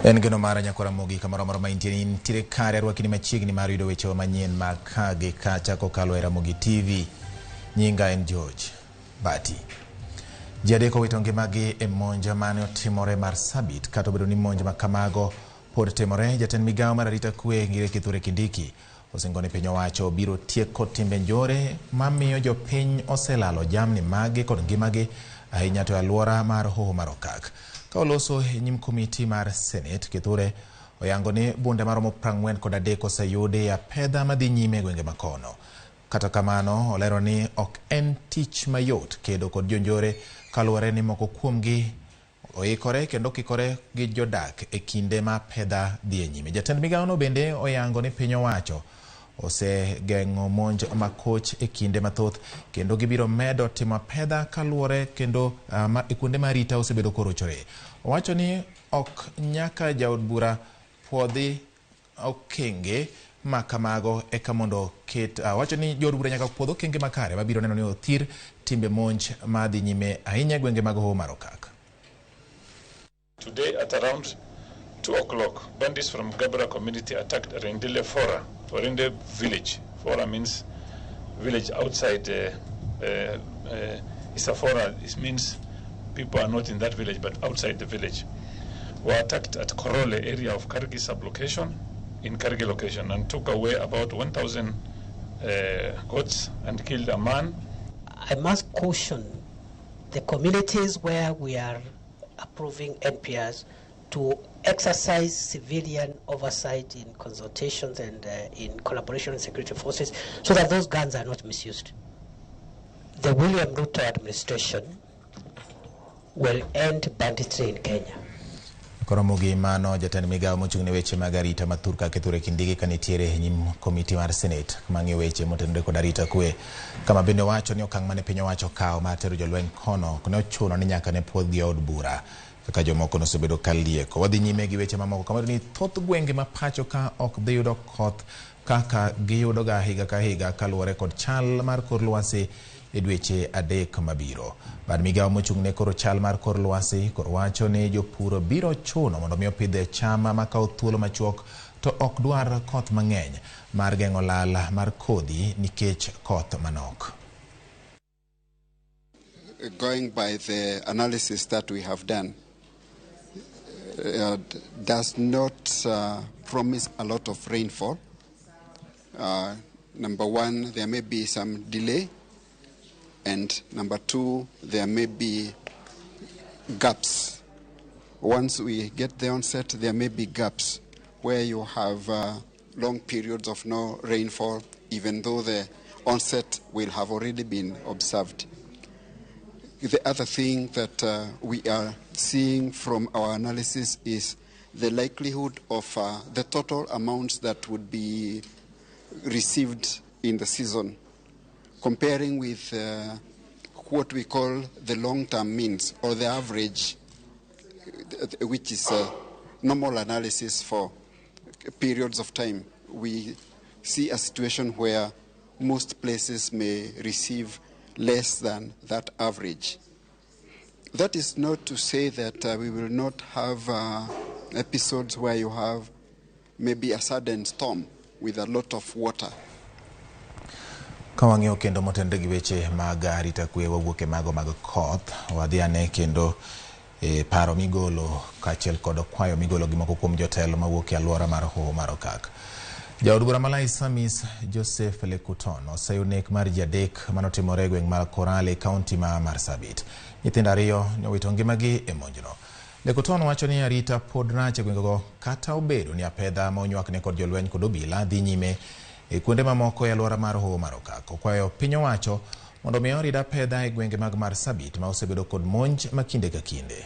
En geno mara nyakora Ramogi kamoro moro maintie nitiere kare arwakini machiegni mar yudo weche manyien mag kage kacha kokalo e Ramogi TV. Nyinga en George Bati. Ji adek owito ngimagi e monj mane otimore Marsabit. Kata obedo ni monj ma kamago pod timore, jatend migawo mar arita kwe Ngire Kithure Kindiki osingone piny owacho biro tieko timbe njore mamiyo jopiny oselalo jamni magi kod ngimagi ahinya to alwora mar Hoho mar Okak. Ka oloso e nyim komiti mar Senate, Kithure oyango ni bunde maromo 43 oseyudi ya pedha madhi nyime gwenge makono. Kata kamano olero ni ok en tich mayot kedo kod jonjore kaluwore ni moko kuomgi oikore kendo kikore gi jodak e kinde ma pedha dhi nyime. Jatend migawono bende oyango ni piny owacho osegeng'o monj makoch e kinde mathoth kendo gibiro medo timo pedha kaluwore kendo e kuonde marita osebedo korochore. Owacho ni ok nyaka jaod bura puodhi okenge makamago eka mondo wacho ni jood bura nyaka puodho okenge makare mabiro neno ni othir timbe monj madhi nyime ahinya gwenge mag Hoho mar Okak. Today at around 2 o'clock, bandits from Gabra community attacked Rendile Fora, Orinde village. Fora means village outside Isafora. It means people are not in that village but outside the village. Were attacked at Korole area of Kargi sublocation in Kargi location and took away about 1,000 goats and killed a man. I must caution the communities where we are approving NPRs to exercise civilian oversight in consultations and in collaboration with security forces so that those guns are not misused. The William Ruto administration will end banditry in Kenya. Ramogi mano jatend migawo mochung'ne weche mag arita mathurka Kithure Kindiki kanitiere nyim komiti mar Senate mang'iyo weche motenore kod arita kwe, kama bende wacho ni okang' mane piny owacho kawo mar tero jolweny kono ne ochuno ni nyaka ne puodhgi od bura kaka jomoko nosebedo kalieko. Wadhi nyime gi weche mamoko kama ni thoth gwenge ma pacho ka ok dhi yudo koth kaka giyudo ga higa ka higa kaluwore kod chal mar kor lwasi e dweche adek mabiro. Bad migawo mochung'ne koro chal mar kor lwasi kor wacho ni jopur biro chuno mondo mi opidhe chama makawo thuolo machuok to ok dwar koth mang'eny mar geng'o lal mar kodhi nikech koth manok. Going by the analysis that we have done, does not promise a lot of rainfall. Number one, there may be some delay. And number two, there may be gaps. Once we get the onset, there may be gaps where you have long periods of no rainfall, even though the onset will have already been observed. The other thing that we are seeing from our analysis is the likelihood of the total amounts that would be received in the season, comparing with what we call the long-term means or the average, which is a normal analysis for periods of time. We see a situation where most places may receive less than that average. That is not to say that we will not have episodes where you have maybe a sudden storm with a lot of water. Kawang'io kendo motenre gi weche mag arita kwe wawuoke mago mag koth, wadhiane kendo paro migolo kachiel kod kwayo migolo gi moko kuom jotelo mawuoke alwora mar Hoho mar Okak. Jaod bura malai Samis Joseph Lekuton oseyo nek mar ji adek manotimore gweng' mar Korale kaunti ma Marsabit. Nyithindo ariyo nowito ngimagi e monjno. Lekuton wacho ni arita pod rach e gwengego kata obedo ni apedha ma onywakne kod jolweny kod obila dhi nyime e kuonde mamoko e alwora mar Hoho mar Okak. Okwayo piny owacho mondo mi orid apedha e gwenge mag Marsabit ma osebedo kod monj ma kinde ka kinde.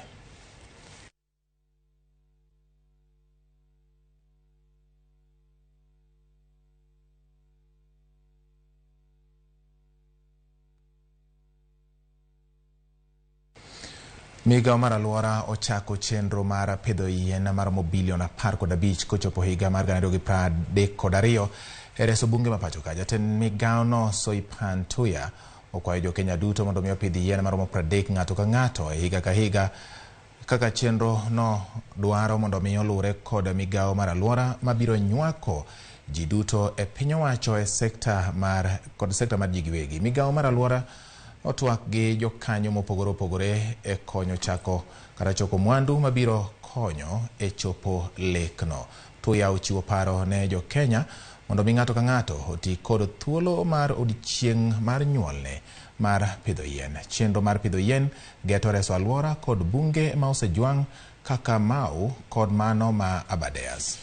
Migawo mar alwora ochako chenro mar pidho yien maromo bilion 15 kochopo higa mar 2032 e reso bunge ma pacho ka. Jatend migawono Soipan Tuya okwayo jo Kenya duto mondo mi opidh yien maromo 30 ng'ato ka ng'ato e higa ka higa kaka chenro no dwaro mondo mi olure kod migao mar alwora mabiro nywako ji duto e piny owacho e sekta mar ji giwegi. Migao mar alwora otwak gi jokanyo mopogore opogore e konyo choko mwandu mabiro konyo e chopo lekno. Tuyaw chiwo paro ne jo Kenya mondo mi ng'ato ka ng'ato oti kod thuolo mar odiechieng' mar nyuolne mar pidho yien. Chenro mar pidho yien geto reso alwora kod bunge ma osejwang' kaka Mau kod mano ma Abadeas.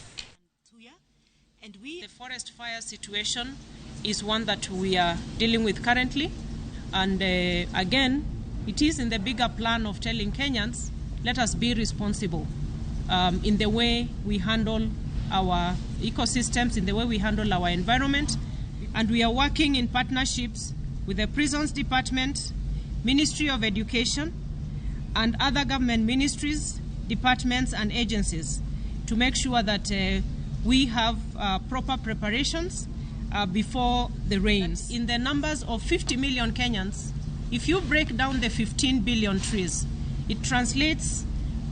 And the forest fire situation is one that we are dealing with currently. And again, it is in the bigger plan of telling Kenyans, let us be responsible in the way we handle our ecosystems, in the way we handle our environment. And we are working in partnerships with the Prisons Department, Ministry of Education, and other government ministries, departments and agencies to make sure that we have proper preparations before the rains. In the numbers of 50 million Kenyans, if you break down the 15 billion trees, it translates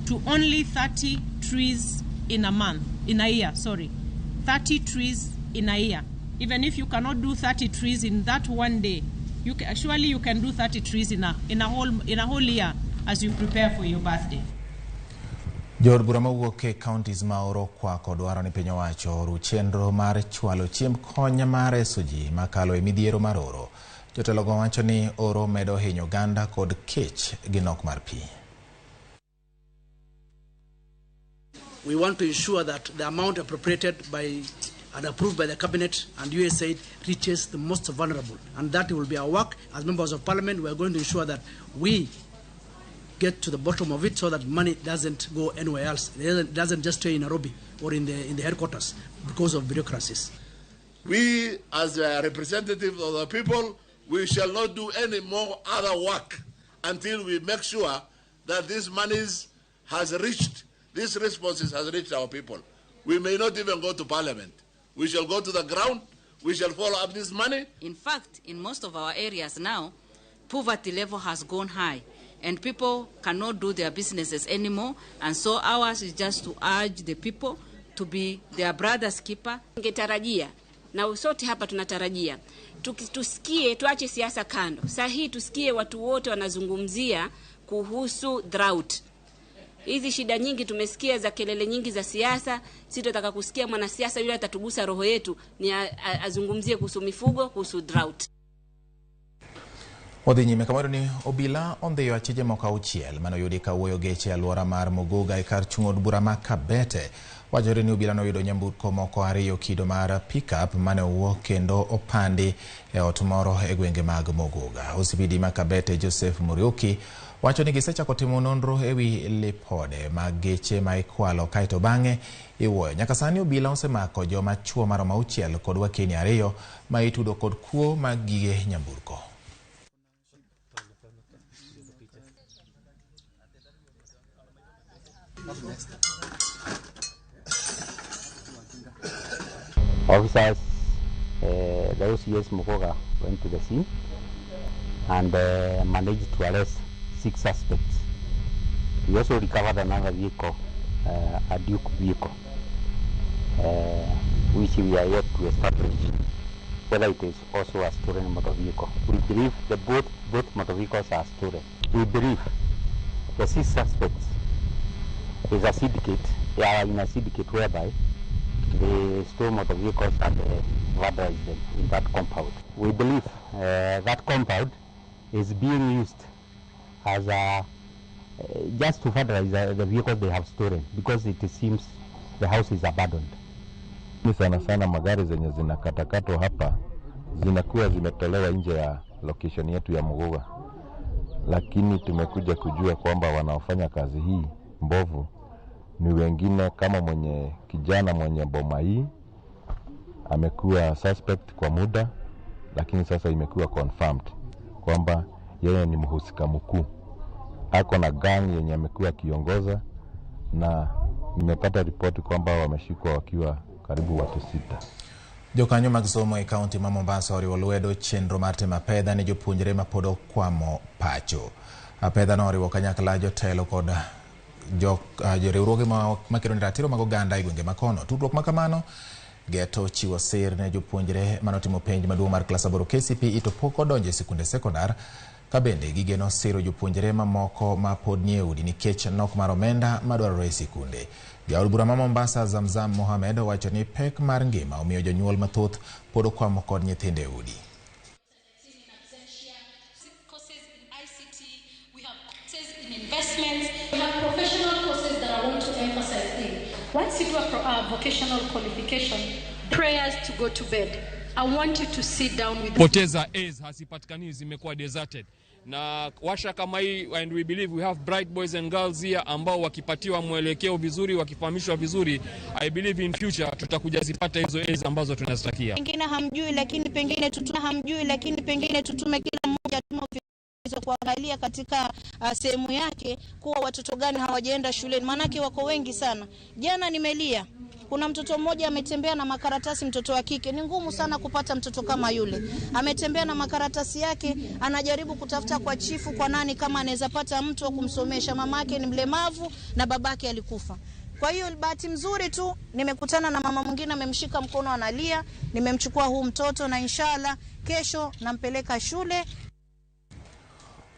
to only 30 trees in a year. 30 trees in a year. Even if you cannot do 30 trees in that one day, you can do 30 trees in a whole year as you prepare for your birthday. Jor bura mawuok e counties ma oro kwako dwaro ni piny owacho oru chenro mar chwalo chiemb kony mar reso ji makalo e midhiero mar oro. Jotelo go wacho ni oro medo hinyo oganda kod kech gi nok mar pi. We want to ensure that the amount appropriated by and approved by the cabinet and USAID reaches the most vulnerable, and that will be our work as members of parliament. We are going to ensure that we get to the bottom of it so that money doesn't go anywhere else. It doesn't just stay in Nairobi or in the headquarters because of bureaucracies. We, as representatives of the people, we shall not do any more other work until we make sure that these monies these responses has reached our people. We may not even go to parliament. We shall go to the ground. We shall follow up this money. In fact, in most of our areas now, poverty level has gone high and people cannot do their businesses anymore. And so ours is just to urge the people to be their brother's keeper. Tungetarajia na sote hapa tunatarajia tusikie, tuache siasa kando. Sahi tusikie watu wote wanazungumzia kuhusu drought. Hizi shida nyingi tumesikia za kelele nyingi za siasa. Sisi tunataka kusikia mwanasiasa yule atatugusa roho yetu ni azungumzie kuhusu mifugo, kuhusu drought. Odhi nyime kamano ni obila ondhiyo achije moko auchiel manoyudi ka wuoyo geche alwora mar Muguga e kar chung od bura ma Kabete. Wachore ni obila noyudo nyamburko moko ariyo kido mar pickup mane owuok kendo opandi e ot moro e gwenge mag Muguga. OCPD ma Kabete Joseph Muriuki wacho ni gisechako timo nonro ewi lipode mag geche ma ikwalo kaito bang'e iwuoyo. Nyaka sani obila osemako joma chuo maromo auchiel kod wakeni ariyo ma itudo kod kuo mag gige nyamburko. Officers, the OCS Muguga went to the scene and managed to arrest 6 suspects. We also recovered another vehicle, a Duke vehicle, which we are yet to establish whether it is also a stolen motor vehicle. We believe that both motor vehicles are stolen. We believe the 6 suspects is a syndicate. They are in a syndicate whereby they stole motor vehicles and vandalized them in that compound. We believe that compound is being used as just to vandalize the vehicles they have stolen because it seems the house is abandoned. Sana magari zenye zinakatakatwa hapa zinakuwa zimetolewa nje ya location yetu ya Muguga, lakini tumekuja kujua kwamba wanaofanya kazi hii mbovu ni wengine, kama kijana mwenye boma hii amekuwa suspect kwa muda, lakini sasa imekuwa confirmed kwamba yeye ni mhusika mkuu. Ako na gang yenye amekuwa kiongoza, na nimepata ripoti kwamba wameshikwa wakiwa karibu watu 6. Jokanyo mag somo e kaunti ma Mombasa oriwo lwedo chenro mar timo apedha ne jopuonjre ma pod okwamo pacho. Apedha no oriwo kanyakla jotelo kod joriwruoge makelo ratiro mag oganda e gwenge makono. Tudruok makamano Geto chiwo sir ne jopuonjre manotimo penj maduong' mar klas 8 KCPE to pok odonjo e sikunde sekondar, ka bende gigeno siro jopuonjre mamoko ma pod nie udi nikech nok mar omenda madwarore e sikunde. Jaod bura ma Mombasa Zamzam Mohamed wacho ni pek mar ngima omiyo jonyuol mathoth pod okwamo kod nyithinde e udi. Once you do a vocational qualification, prayers to go to bed. I want you to sit down with poteza A's hasipatikani zimekuwa deserted. Na washa kama hii, and we believe we have bright boys and girls here ambao wakipatiwa mwelekeo vizuri, wakifahamishwa vizuri, I believe in future tutakuja zipata hizo A's ambazo tunazitakia. Pengine hamjui lakini pengine tutume kila mmoja kuangalia katika sehemu yake kuwa watoto gani hawajaenda shuleni, manake wako wengi sana. Jana nimelia, kuna mtoto mmoja ametembea na makaratasi, mtoto wa kike. Ni ngumu sana kupata mtoto kama yule. Ametembea na makaratasi yake, anajaribu kutafuta kwa chifu, kwa nani kama anaweza pata mtu wa kumsomesha. Mamake ni mlemavu na babake alikufa. Kwa hiyo bahati mzuri tu nimekutana na mama mwingine amemshika mkono analia, nimemchukua huu mtoto na inshallah kesho nampeleka shule.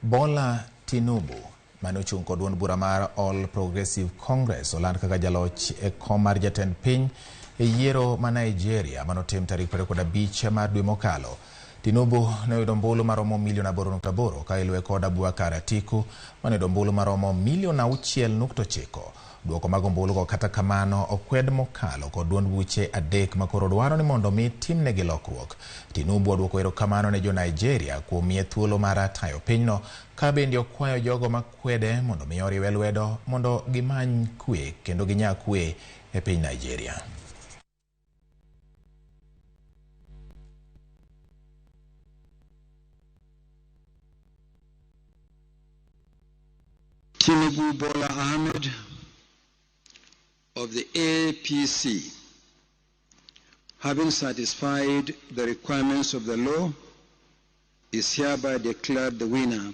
Bola Tinubu manuchung kod duond bura mar All Progressive Congress oland kaka jaloch e kom mar jatend piny e yiero ma Nigeria manotim tarik 25 mar dwe mokalo. Tinubu ne oyudo ombulu maromo milion 8.8 ka iluwe kod Abubakar Atiku mane oyudo ombulu maromo milion 6.9. Duoko mag ombulugo kata kamano okwed mokalo kod duond buche adek makoro dwaro ni mondo mi timnegi lokruok. Tinubu oduoko erokamano ne jo Nigeria kuom miye thuolo mar tayo pinyno, ka bende okwayo jogo makwede mondo mi oriwe lwedo mondo gimany kwe kendo ginya kwe e piny Nigeria. Tinubu Bola Ahmed of the APC, having satisfied the requirements of the law, is hereby declared the winner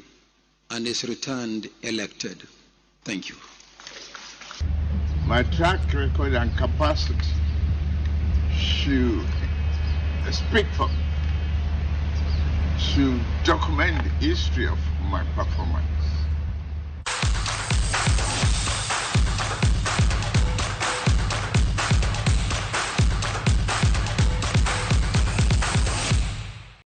and is returned elected. Thank you. My track record and capacity should speak for me, should document the history of my performance.